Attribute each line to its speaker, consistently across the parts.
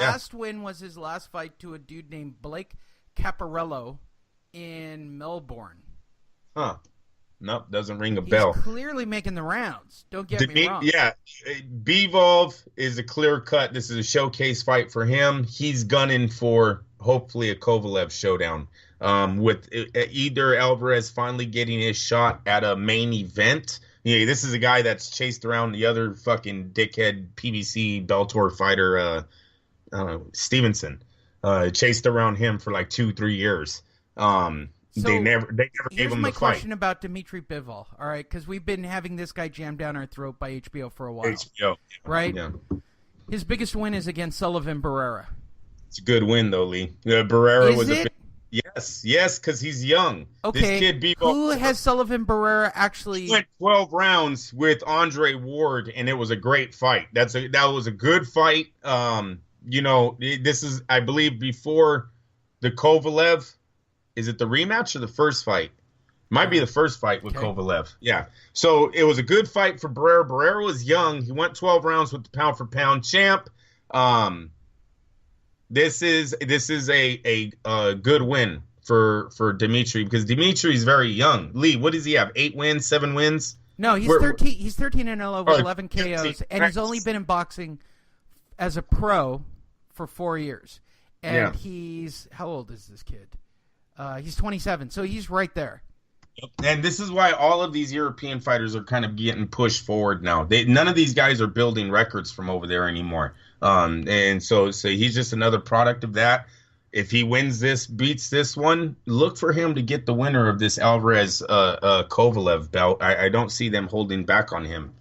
Speaker 1: last win was his last fight to a dude named Blake Caparello in Melbourne.
Speaker 2: Huh. Nope, doesn't ring a bell.
Speaker 1: He's clearly making the rounds. Don't get me wrong.
Speaker 2: Yeah, Bivol is a clear cut. This is a showcase fight for him. He's gunning for hopefully a Kovalev showdown. With either Alvarez finally getting his shot at a main event. Yeah, this is a guy that's chased around the other fucking dickhead PBC Bellator fighter, Stevenson. Chased around him for like 2-3 years. They never gave him the fight.
Speaker 1: Here's my question about Dmitry Bivol, all right? Because we've been having this guy jammed down our throat by HBO for a while.
Speaker 2: HBO.
Speaker 1: Right?
Speaker 2: Yeah.
Speaker 1: His biggest win is against Sullivan Barrera.
Speaker 2: It's a good win, though, Lee. Barrera was
Speaker 1: it?
Speaker 2: Yes, because he's young.
Speaker 1: Okay,
Speaker 2: this kid, Bivol,
Speaker 1: who has Sullivan Barrera actually...
Speaker 2: He went 12 rounds with Andre Ward, and it was a great fight. That was a good fight. This is, I believe, before the Kovalev... Is it the rematch or the first fight? Might be the first fight with Kovalev. Yeah. So it was a good fight for Barrera. Barrera was young. He went 12 rounds with the pound-for-pound champ. This is a good win for Dmitry because Dimitri's very young. Lee, what does he have? 8 wins, 7 wins?
Speaker 1: No, he's 13. He's 13-0 with 11 KOs, and he's only been in boxing as a pro for 4 years. And he's how old is this kid? He's 27, so he's right there.
Speaker 2: And this is why all of these European fighters are kind of getting pushed forward now. None of these guys are building records from over there anymore. And so he's just another product of that. If he wins this, beats this one, look for him to get the winner of this Alvarez Kovalev bout. I don't see them holding back on him.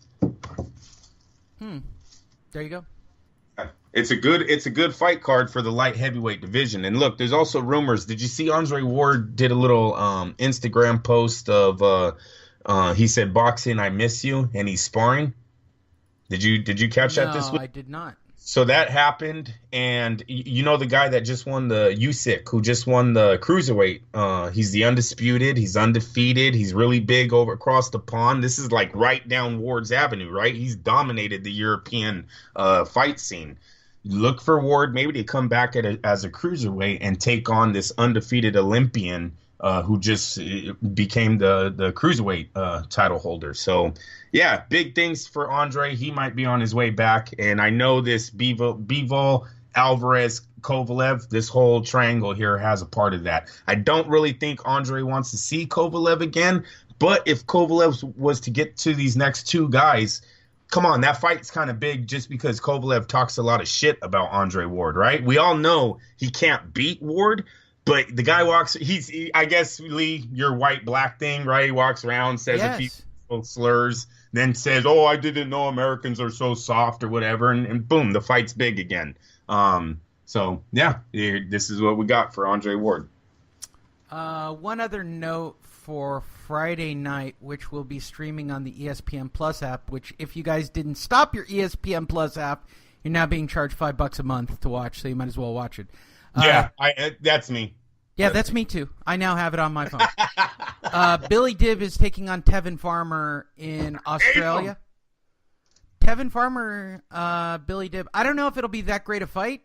Speaker 1: There you go.
Speaker 2: It's a good fight card for the light heavyweight division. And look, there's also rumors. Did you see Andre Ward did a little Instagram post of he said, "Boxing, I miss you," and he's sparring. Did you catch that this week?
Speaker 1: No, I did not.
Speaker 2: So that happened, and you know the guy that just won the Usyk, who just won the cruiserweight. He's the undisputed. He's undefeated. He's really big over across the pond. This is like right down Ward's avenue, right? He's dominated the European fight scene. Look for Ward maybe to come back as a cruiserweight and take on this undefeated Olympian who just became the cruiserweight title holder. So, yeah, big things for Andre. He might be on his way back. And I know this Bivol, Alvarez, Kovalev, this whole triangle here has a part of that. I don't really think Andre wants to see Kovalev again. But if Kovalev was to get to these next two guys, come on, that fight's kind of big just because Kovalev talks a lot of shit about Andre Ward, right? We all know he can't beat Ward, but the guy I guess, Lee, your white-black thing, right? He walks around, says a few slurs, then says, "Oh, I didn't know Americans are so soft," or whatever, and boom, the fight's big again. So, yeah, this is what we got for Andre Ward.
Speaker 1: One other note for Friday night, which will be streaming on the ESPN Plus app, which if you guys didn't stop your ESPN Plus app, you're now being charged $5 a month to watch, so you might as well watch it.
Speaker 2: That's me.
Speaker 1: Yeah, that's me too. I now have it on my phone. Billy Dibb is taking on Tevin Farmer in Australia. Tevin Farmer, Billy Dibb. I don't know if it'll be that great a fight,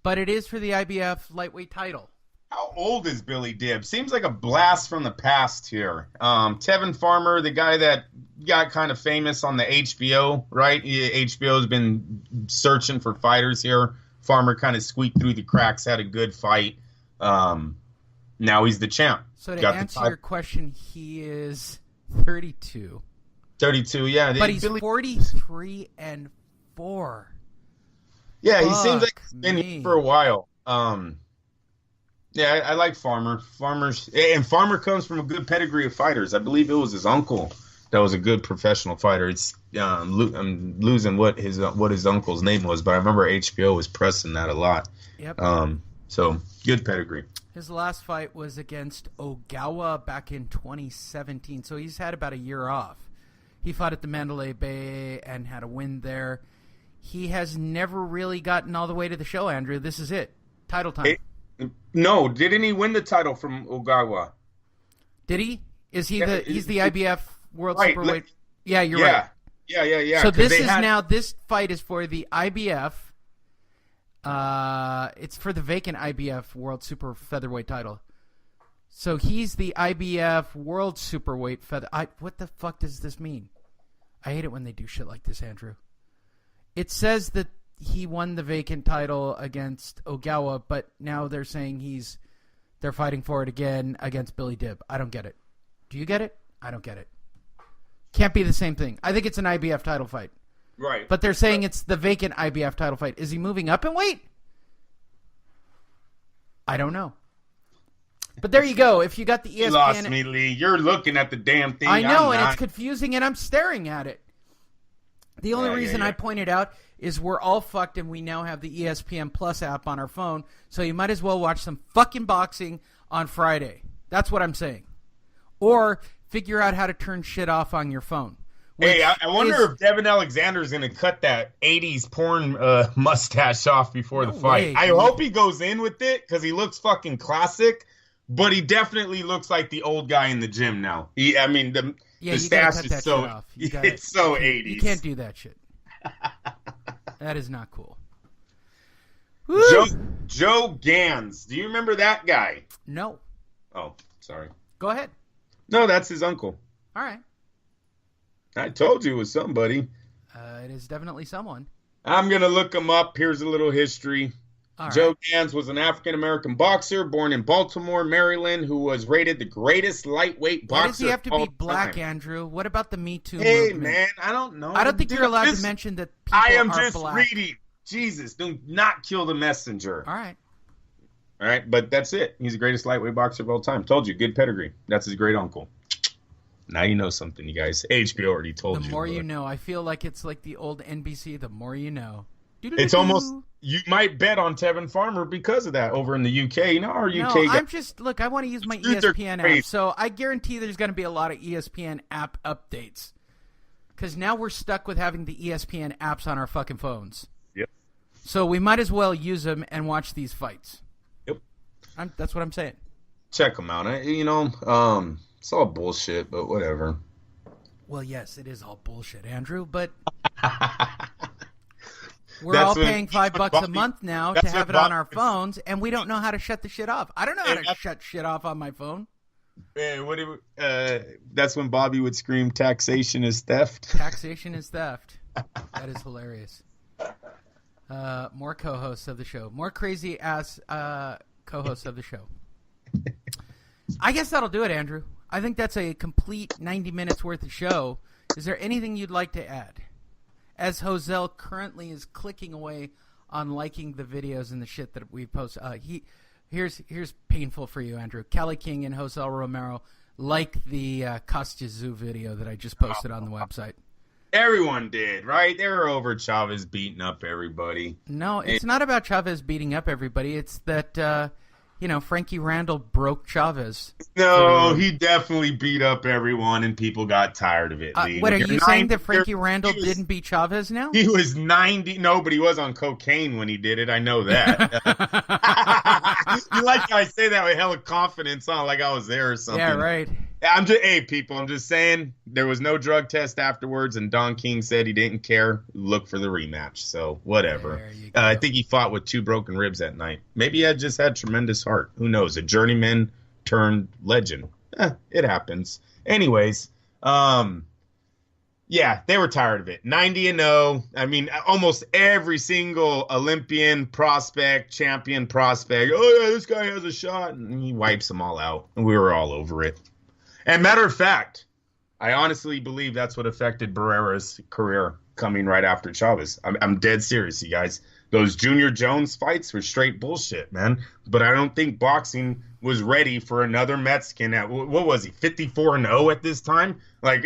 Speaker 1: but it is for the IBF lightweight title.
Speaker 2: How old is Billy Dibb? Seems like a blast from the past here. Tevin Farmer, the guy that got kind of famous on the HBO, right? HBO's been searching for fighters here. Farmer kind of squeaked through the cracks, had a good fight. Now he's the champ.
Speaker 1: So to answer your question, he is 32.
Speaker 2: 32, yeah.
Speaker 1: But he's 43-4.
Speaker 2: Yeah, he seems like he's been here for a while. Yeah, I like Farmer. Farmer comes from a good pedigree of fighters. I believe it was his uncle that was a good professional fighter. It's I'm losing what his uncle's name was, but I remember HBO was pressing that a lot.
Speaker 1: Yep.
Speaker 2: So good pedigree.
Speaker 1: His last fight was against Ogawa back in 2017, so he's had about a year off. He fought at the Mandalay Bay and had a win there. He has never really gotten all the way to the show, Andrew. This is it. Title time.
Speaker 2: No, didn't he win the title from Ogawa?
Speaker 1: Did he? Is he he's the IBF World Superweight? Yeah, you're right.
Speaker 2: Yeah.
Speaker 1: So this fight is for the IBF It's for the vacant IBF World Super Featherweight title. So he's the IBF World Superweight Feather. What the fuck does this mean? I hate it when they do shit like this, Andrew. It says that he won the vacant title against Ogawa, but now they're saying they're fighting for it again against Billy Dibb. I don't get it. Do you get it? I don't get it. Can't be the same thing. I think it's an IBF title fight.
Speaker 2: Right.
Speaker 1: But they're saying it's the vacant IBF title fight. Is he moving up in weight? I don't know. But there you go. If you got the ESPN...
Speaker 2: You lost me, Lee. You're looking at the damn thing.
Speaker 1: I know, and it's confusing, and I'm staring at it. The only reason I pointed out is we're all fucked, and we now have the ESPN Plus app on our phone, so you might as well watch some fucking boxing on Friday. That's what I'm saying. Or figure out how to turn shit off on your phone.
Speaker 2: Hey, I wonder if Devin Alexander's going to cut that 80s porn mustache off before the fight. I hope he goes in with it because he looks fucking classic, but he definitely looks like the old guy in the gym now. The stash is so it's so 80s.
Speaker 1: You can't do that shit. That is not cool.
Speaker 2: Joe Gans. Do you remember that guy?
Speaker 1: No.
Speaker 2: Oh, sorry.
Speaker 1: Go ahead.
Speaker 2: No, that's his uncle.
Speaker 1: All right.
Speaker 2: I told you it was somebody.
Speaker 1: It is definitely someone.
Speaker 2: I'm going to look him up. Here's a little history. Joe Gans was an African-American boxer born in Baltimore, Maryland, who was rated the greatest lightweight boxer.
Speaker 1: Why does he have to be black, Andrew? What about the Me Too
Speaker 2: movement?
Speaker 1: Hey,
Speaker 2: man, I don't know.
Speaker 1: I don't think you're allowed to mention that people are black. I am just reading.
Speaker 2: Jesus, do not kill the messenger.
Speaker 1: All
Speaker 2: right, but that's it. He's the greatest lightweight boxer of all time. Told you, good pedigree. That's his great uncle. Now you know something, you guys. HBO already told you.
Speaker 1: The more you know. I feel like it's like the old NBC, the more you know.
Speaker 2: It's almost, you might bet on Tevin Farmer because of that over in the UK. You know, our UK
Speaker 1: look, I want to use my ESPN app, so I guarantee there's going to be a lot of ESPN app updates. Because now we're stuck with having the ESPN apps on our fucking phones.
Speaker 2: Yep.
Speaker 1: So we might as well use them and watch these fights.
Speaker 2: Yep.
Speaker 1: That's what I'm saying.
Speaker 2: Check them out. It's all bullshit, but whatever.
Speaker 1: Well, yes, it is all bullshit, Andrew, but we're all paying $5 a month now to have it on our phones, and we don't know how to shut the shit off. I don't know how to shut shit off on my phone.
Speaker 2: That's when Bobby would scream, "Taxation is theft."
Speaker 1: Taxation is theft. That is hilarious. More co-hosts of the show. More crazy-ass co-hosts of the show. I guess that'll do it, Andrew. I think that's a complete 90 minutes worth of show. Is there anything you'd like to add? As Josel currently is clicking away on liking the videos and the shit that we post. Here's painful for you, Andrew. Kelly King and Josel Romero like the Kostya Tszyu video that I just posted on the website.
Speaker 2: Everyone did, right? They were over Chavez beating up everybody.
Speaker 1: No, it's not about Chavez beating up everybody. It's that... Frankie Randall broke Chavez.
Speaker 2: No, he definitely beat up everyone, and people got tired of it.
Speaker 1: What, are you saying that Frankie Randall didn't beat Chavez now?
Speaker 2: He was 90. No, but he was on cocaine when he did it. I know that. You like how I say that with hella confidence, like I was there or something.
Speaker 1: Yeah, right.
Speaker 2: I'm just saying there was no drug test afterwards, and Don King said he didn't care. Look for the rematch. So whatever. I think he fought with 2 broken ribs that night. Maybe he just had tremendous heart. Who knows? A journeyman turned legend. It happens. Anyways, yeah, they were tired of it. 90-0. I mean, almost every single Olympian prospect, champion prospect. Oh yeah, this guy has a shot, and he wipes them all out, and we were all over it. And matter of fact, I honestly believe that's what affected Barrera's career coming right after Chavez. I'm dead serious, you guys. Those Junior Jones fights were straight bullshit, man. But I don't think boxing was ready for another Mexican at, what was he, 54-0 at this time? Like,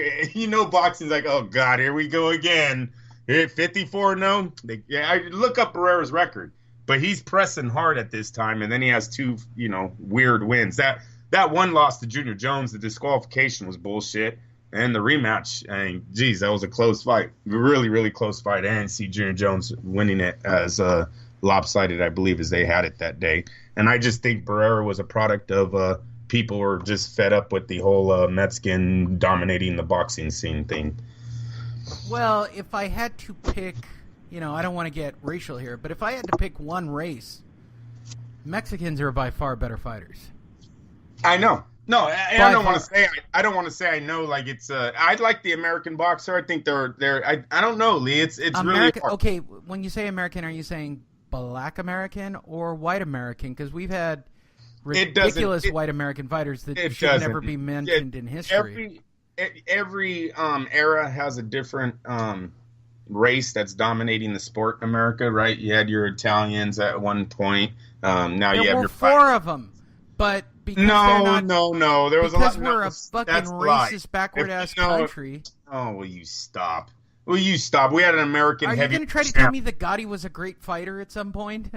Speaker 2: boxing's like, oh, God, here we go again. 54-0? I look up Barrera's record. But he's pressing hard at this time, and then he has 2, weird wins. That one loss to Junior Jones, the disqualification was bullshit. And the rematch, that was a close fight. Really, really close fight. I didn't see Junior Jones winning it as lopsided, I believe, as they had it that day. And I just think Barrera was a product of people were just fed up with the whole Mexican dominating the boxing scene thing.
Speaker 1: Well, if I had to pick I don't want to get racial here, but if I had to pick one race, Mexicans are by far better fighters.
Speaker 2: I know. No, and I don't want to say. I don't want to say I know. Like it's. I like the American boxer. I think they're. I don't know, Lee. It's really hard.
Speaker 1: Okay, when you say American, are you saying Black American or white American? Because we've had ridiculous white American fighters that should never be mentioned in history.
Speaker 2: Every era has a different race that's dominating the sport in America, right? You had your Italians at one point. Now you have your
Speaker 1: four of them, but.
Speaker 2: No. There was a lot.
Speaker 1: Because we're a fucking racist, backward-ass country.
Speaker 2: Oh, will you stop? We had an American heavy.
Speaker 1: Are you going to try to tell me that Gotti was a great fighter at some point?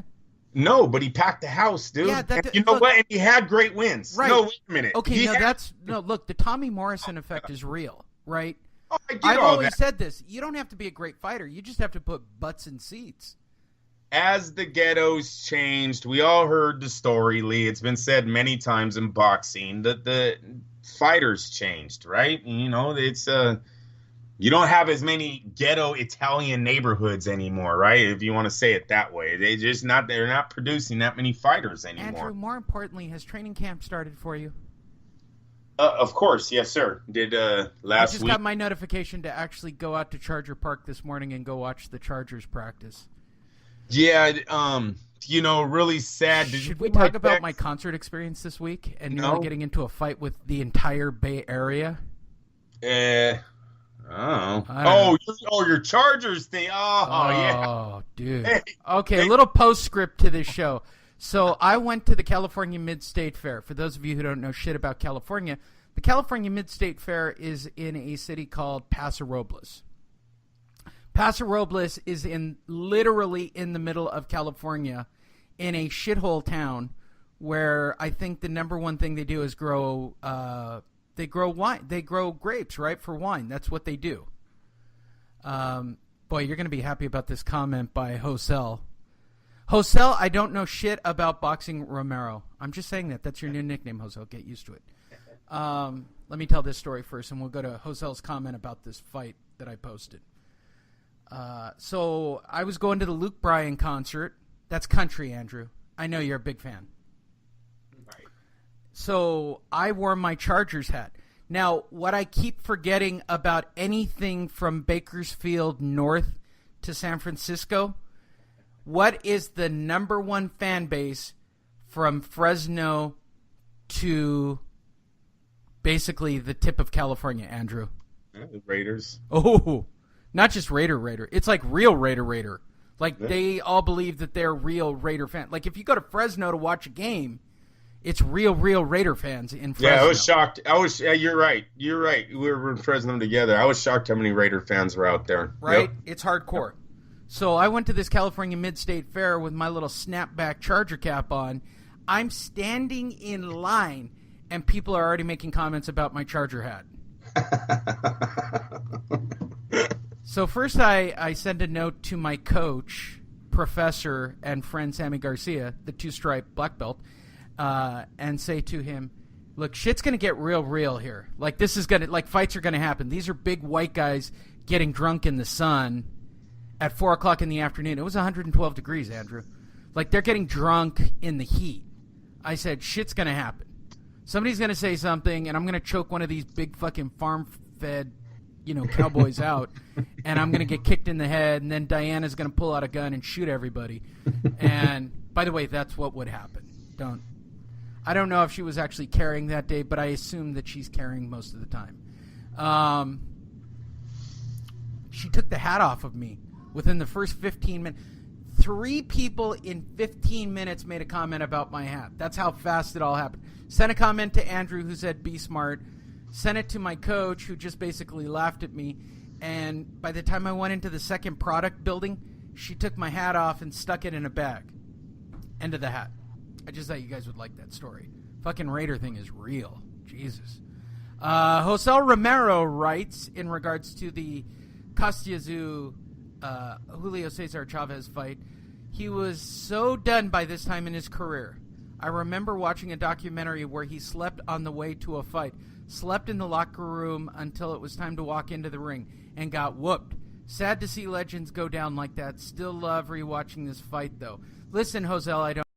Speaker 2: No, but he packed the house, dude. Yeah, what? And he had great wins.
Speaker 1: Right.
Speaker 2: No, wait a minute.
Speaker 1: Okay, look, the Tommy Morrison effect is real, right?
Speaker 2: Oh,
Speaker 1: I've always said this. You don't have to be a great fighter. You just have to put butts in seats.
Speaker 2: As the ghettos changed, we all heard the story, Lee. It's been said many times in boxing that the fighters changed, right? It's you don't have as many ghetto Italian neighborhoods anymore, right? If you want to say it that way. They're not producing that many fighters anymore.
Speaker 1: Andrew, more importantly, has training camp started for you?
Speaker 2: Of course, yes, sir. Did last week.
Speaker 1: I just got my notification to actually go out to Charger Park this morning and go watch the Chargers practice.
Speaker 2: Yeah, really sad.
Speaker 1: Should we talk about my concert experience this week and nearly getting into a fight with the entire Bay Area?
Speaker 2: Your Chargers thing. Oh, yeah.
Speaker 1: Oh, dude. Hey, okay, a little postscript to this show. So I went to the California Mid-State Fair. For those of you who don't know shit about California, the California Mid-State Fair is in a city called Paso Robles. Paso Robles is literally in the middle of California in a shithole town where I think the number one thing they do is grow wine. They grow grapes, right, for wine. That's what they do. Boy, you're going to be happy about this comment by Hosel. Hosel, I don't know shit about boxing Romero. I'm just saying that. That's your new nickname, Hosel. Get used to it. Let me tell this story first, and we'll go to Hosel's comment about this fight that I posted. So I was going to the Luke Bryan concert. That's country, Andrew. I know you're a big fan. Right. So I wore my Chargers hat. Now, what I keep forgetting about anything from Bakersfield north to San Francisco, what is the number one fan base from Fresno to basically the tip of California, Andrew?
Speaker 2: The Raiders.
Speaker 1: Oh, not just Raider. It's like real Raider. Like, they all believe that they're real Raider fans. Like, if you go to Fresno to watch a game, it's real Raider fans in Fresno.
Speaker 2: Yeah, I was shocked. You're right. We were in Fresno together. I was shocked how many Raider fans were out there.
Speaker 1: Right? Yep. It's hardcore. So I went to this California Mid-State Fair with my little snapback Charger cap on. I'm standing in line, and people are already making comments about my Charger hat. So first I send a note to my coach, professor, and friend Sammy Garcia, the two-stripe black belt, and say to him, look, shit's going to get real here. Like, this is going to, like, fights are going to happen. These are big white guys getting drunk in the sun at 4 o'clock in the afternoon. It was 112 degrees, Andrew. Like, they're getting drunk in the heat. I said, shit's going to happen. Somebody's going to say something, and I'm going to choke one of these big fucking farm-fed, cowboys out, and I'm going to get kicked in the head, and then Diana's going to pull out a gun and shoot everybody. And, by the way, that's what would happen. I don't know if she was actually carrying that day, but I assume that she's carrying most of the time. She took the hat off of me within the first 15 minutes. 3 people in 15 minutes made a comment about my hat. That's how fast it all happened. Sent a comment to Andrew, who said, be smart. Sent it to my coach, who just basically laughed at me. And by the time I went into the second product building, she took my hat off and stuck it in a bag. End of the hat. I just thought you guys would like that story. Fucking Raider thing is real. Jesus. Josel Romero writes, in regards to the Castiazu Julio Cesar Chavez fight, he was so done by this time in his career. I remember watching a documentary where he slept on the way to a fight, slept in the locker room until it was time to walk into the ring, and got whooped. Sad to see legends go down like that. Still love rewatching this fight, though. Listen, Josel, I don't